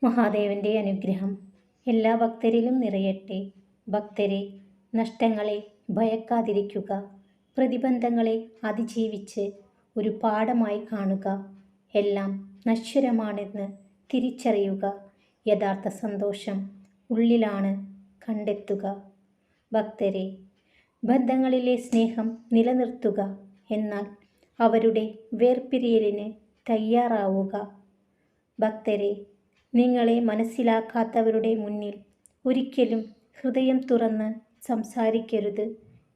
മഹാദേവന്റെ അനുഗ്രഹം എല്ലാ ഭക്തരിലും നിറയട്ടെ. ഭക്തരെ, നഷ്ടങ്ങളെ ഭയക്കാതിരിക്കുക. പ്രതിബന്ധങ്ങളെ അതിജീവിച്ച് ഒരു പാഠമായി കാണുക. എല്ലാം നശ്വരമാണെന്ന് തിരിച്ചറിയുക. യഥാർത്ഥ സന്തോഷം ഉള്ളിലാണ് കണ്ടെത്തുക. ഭക്തരെ, ബന്ധങ്ങളിലെ സ്നേഹം നിലനിർത്തുക. എന്നാൽ അവരുടെ വേർപിരിയലിന് തയ്യാറാവുക. ഭക്തരെ, നിങ്ങളെ മനസ്സിലാക്കാത്തവരുടെ മുന്നിൽ ഒരിക്കലും ഹൃദയം തുറന്ന് സംസാരിക്കരുത്.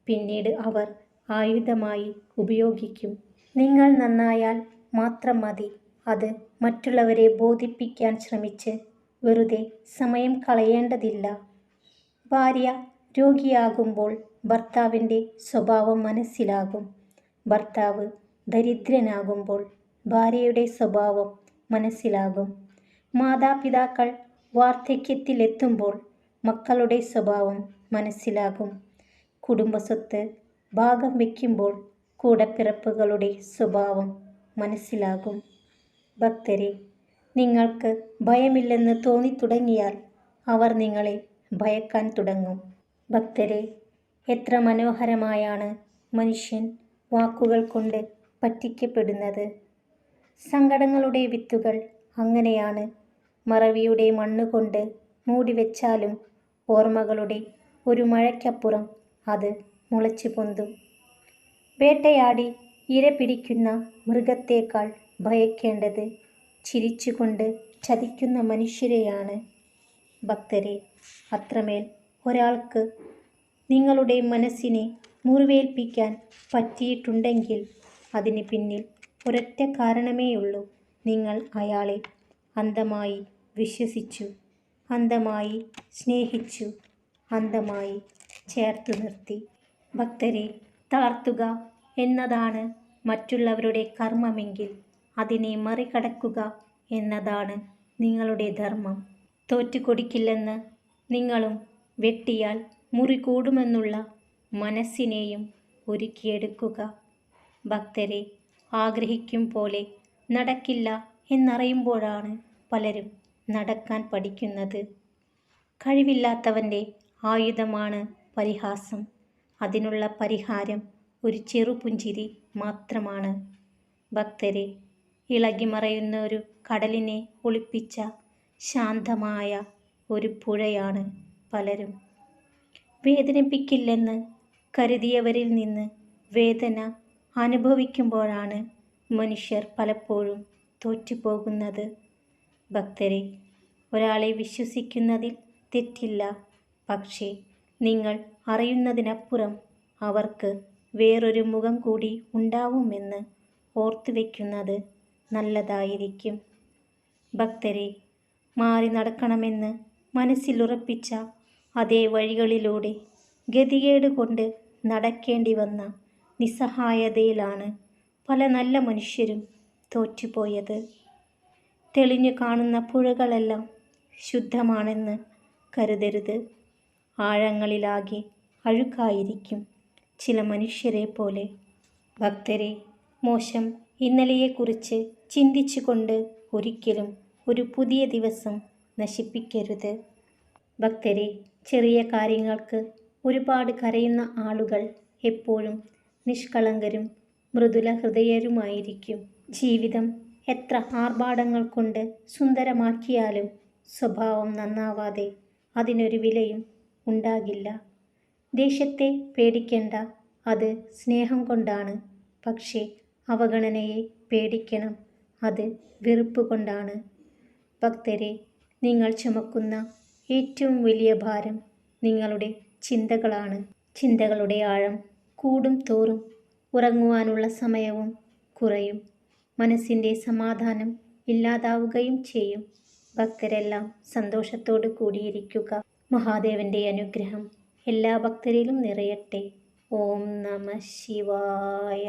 പിന്നീട് അവർ ആയുധമായി ഉപയോഗിക്കും. നിങ്ങൾ നന്നായാൽ മാത്രം മതി. അത് മറ്റുള്ളവരെ ബോധിപ്പിക്കാൻ ശ്രമിച്ച് വെറുതെ സമയം കളയേണ്ടതില്ല. ഭാര്യ രോഗിയാകുമ്പോൾ ഭർത്താവിൻ്റെ സ്വഭാവം മനസ്സിലാകും. ഭർത്താവ് ദരിദ്രനാകുമ്പോൾ ഭാര്യയുടെ സ്വഭാവം മനസ്സിലാകും. മാതാപിതാക്കൾ വാർദ്ധക്യത്തിലെത്തുമ്പോൾ മക്കളുടെ സ്വഭാവം മനസ്സിലാകും. കുടുംബസ്വത്ത് ഭാഗം വയ്ക്കുമ്പോൾ കൂടപ്പിറപ്പുകളുടെ സ്വഭാവം മനസ്സിലാകും. ഭക്തരെ, നിങ്ങൾക്ക് ഭയമില്ലെന്ന് തോന്നിത്തുടങ്ങിയാൽ അവർ നിങ്ങളെ ഭയക്കാൻ തുടങ്ങും. ഭക്തരെ, എത്ര മനോഹരമായാണ് മനുഷ്യൻ വാക്കുകൾ കൊണ്ട് പറ്റിക്കപ്പെടുന്നത്. സങ്കടങ്ങളുടെ വിത്തുകൾ അങ്ങനെയാണ് മറവിയുടെ മണ്ണുകൊണ്ട് മൂടിവെച്ചാലും ഓർമ്മകളുടെ ഒരു മഴയ്ക്കപ്പുറം അത് മുളച്ചു പൊന്തും. വേട്ടയാടി ഇര പിടിക്കുന്ന മൃഗത്തേക്കാൾ ഭയക്കേണ്ടത് ചിരിച്ചുകൊണ്ട് ചതിക്കുന്ന മനുഷ്യരെയാണ്. ഭക്തരെ, അത്രമേൽ ഒരാൾക്ക് നിങ്ങളുടെ മനസ്സിനെ മുറിവേൽപ്പിക്കാൻ പറ്റിയിട്ടുണ്ടെങ്കിൽ അതിന് പിന്നിൽ ഒരൊറ്റ കാരണമേയുള്ളൂ. നിങ്ങൾ അയാളെ അന്ധമായി വിശ്വസിച്ചു, അന്ധമായി സ്നേഹിച്ചു, അന്ധമായി ചേർത്തു നിർത്തി. ഭക്തരെ, തളർത്തുക എന്നതാണ് മറ്റുള്ളവരുടെ കർമ്മമെങ്കിൽ അതിനെ മറികടക്കുക എന്നതാണ് നിങ്ങളുടെ ധർമ്മം. തോറ്റുകൊടുക്കില്ലെന്ന് നിങ്ങളും വെട്ടിയാൽ മുറി കൂടുമെന്നുള്ള മനസ്സിനെയും ഒരുക്കിയെടുക്കുക. ഭക്തരെ, ആഗ്രഹിക്കും പോലെ നടക്കില്ല എന്നറിയുമ്പോഴാണ് പലരും നടക്കാൻ പഠിക്കുന്നത്. കഴിവില്ലാത്തവൻ്റെ ആയുധമാണ് പരിഹാസം. അതിനുള്ള പരിഹാരം ഒരു ചെറുപുഞ്ചിരി മാത്രമാണ്. ഭക്തരെ, ഇളകിമറയുന്ന ഒരു കടലിനെ ഒളിപ്പിച്ച ശാന്തമായ ഒരു പുഴയാണ് പലരും. വേദനിപ്പിക്കില്ലെന്ന് കരുതിയവരിൽ നിന്ന് വേദന അനുഭവിക്കുമ്പോഴാണ് മനുഷ്യർ പലപ്പോഴും തോറ്റുപോകുന്നത്. ഭക്തരെ, ഒരാളെ വിശ്വസിക്കുന്നതിൽ തെറ്റില്ല. പക്ഷേ നിങ്ങൾ അറിയുന്നതിനപ്പുറം അവർക്ക് വേറൊരു മുഖം കൂടി ഉണ്ടാവുമെന്ന് ഓർത്തുവെക്കുന്നത് നല്ലതായിരിക്കും. ഭക്തരെ, മാറി നടക്കണമെന്ന് മനസ്സിലുറപ്പിച്ച അതേ വഴികളിലൂടെ ഗതികേട് കൊണ്ട് നടക്കേണ്ടി വന്ന നിസ്സഹായതയിലാണ് പല നല്ല മനുഷ്യരും തോറ്റുപോയത്. തെളിഞ്ഞു കാണുന്ന പുഴകളെല്ലാം ശുദ്ധമാണെന്ന് കരുതരുത്. ആഴങ്ങളിലാകെ അഴുക്കായിരിക്കും ചില മനുഷ്യരെ പോലെ. ഭക്തരെ, മോശം ഇന്നലെയെക്കുറിച്ച് ചിന്തിച്ചുകൊണ്ട് ഒരിക്കലും ഒരു പുതിയ ദിവസം നശിപ്പിക്കരുത്. ഭക്തരെ, ചെറിയ കാര്യങ്ങൾക്ക് ഒരുപാട് കരയുന്ന ആളുകൾ എപ്പോഴും നിഷ്കളങ്കരും മൃദുല ഹൃദയരുമായിരിക്കും. ജീവിതം എത്ര ആർഭാടങ്ങൾ കൊണ്ട് സുന്ദരമാക്കിയാലും സ്വഭാവം നന്നാവാതെ അതിനൊരു വിലയും ഉണ്ടാകില്ല. ദേഷ്യത്തെ പേടിക്കേണ്ട, അത് സ്നേഹം കൊണ്ടാണ്. പക്ഷേ അവഗണനയെ പേടിക്കണം, അത് വെറുപ്പ് കൊണ്ടാണ്. ഭക്തരെ, നിങ്ങൾ ചുമക്കുന്ന ഏറ്റവും വലിയ ഭാരം നിങ്ങളുടെ ചിന്തകളാണ്. ചിന്തകളുടെ ആഴം കൂടും തോറും ഉറങ്ങുവാനുള്ള സമയവും കുറയും. മനസ്സിൻ്റെ സമാധാനം ഇല്ലാതാവുകയും ചെയ്യും. ഭക്തരെല്ലാം സന്തോഷത്തോടു കൂടിയിരിക്കുക. മഹാദേവന്റെ അനുഗ്രഹം എല്ലാ ഭക്തരിലും നിറയട്ടെ. ഓം നമഃ ശിവായ.